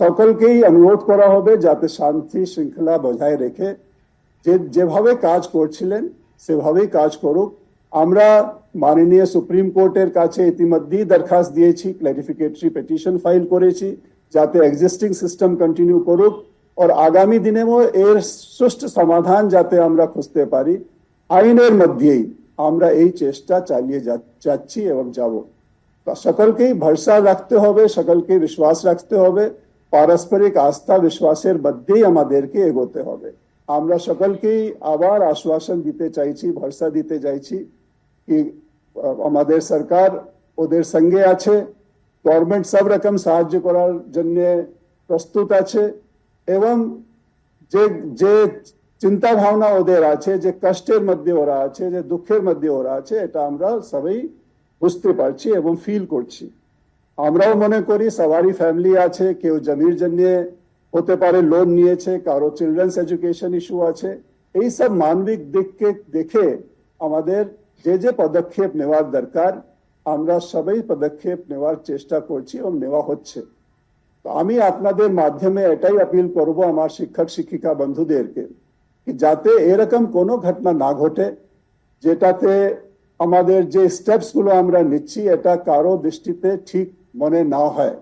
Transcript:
সকলকেই অনুরোধ করা হবে যাতে শান্তি শৃঙ্খলা বজায় রেখে যেভাবে কাজ করছিলেন সেভাবেই কাজ করুক। আমরা মাননীয় সুপ্রিম কোর্টের কাছে ইতিমধ্যেই দরখাস্ত দিয়েছি, ক্ল্যারিফিকেটরি পিটিশন ফাইল করেছি যাতে এক্সিস্টিং সিস্টেম কন্টিনিউ করুক और আগামী দিনেও এর সুষ্ঠু সমাধান যাতে আমরা খুঁজতে পারি আইনের মধ্যেই আমরা এই চেষ্টা চালিয়ে যাচ্ছি এবং যাব। সকলকেই ভরসা রাখতে হবে, সকলকে বিশ্বাস রাখতে হবে, পারস্পরিক আস্থা বিশ্বাসের মধ্যেই আমাদেরকে এগোতে হবে। আমরা সকলকেই আবার আশ্বাসন দিতে চাইছি, ভরসা দিতে চাইছি कि আমাদের সরকার ওদের সঙ্গে আছে, গভর্নমেন্ট সব রকম সাহায্য করার জন্য প্রস্তুত আছে এবং যে চিন্তা ভাবনা ওদের আছে, যে কষ্টের মধ্যে ওরা আছে, যে দুঃখের মধ্যে ওরা আছে, এটা আমরা সবাই বুঝতে পারছি এবং ফিল করছি। আমরাও মনে করি সবারই ফ্যামিলি আছে, কেউ জমির জন্য হতে পারে লোন নিয়েছে, কারো চিলড্রেন্স এডুকেশন ইস্যু আছে। এই সব মানবিক দিককে দেখে আমাদের যে পদক্ষেপ নেওয়ার দরকার আমরা সবাই পদক্ষেপ নেওয়ার চেষ্টা করছি এবং নেওয়া হচ্ছে। তো আমি আপনাদের মাধ্যমে এটাই আপিল করব আমার শিক্ষক শিক্ষিকা বন্ধুদেরকে कि যাতে এরকম কোনো ঘটনা না ঘটে যেটাতে আমাদের যে স্টেপস গুলো আমরা নিচ্ছি এটা কারো দৃষ্টিতে ঠিক মনে না হয়।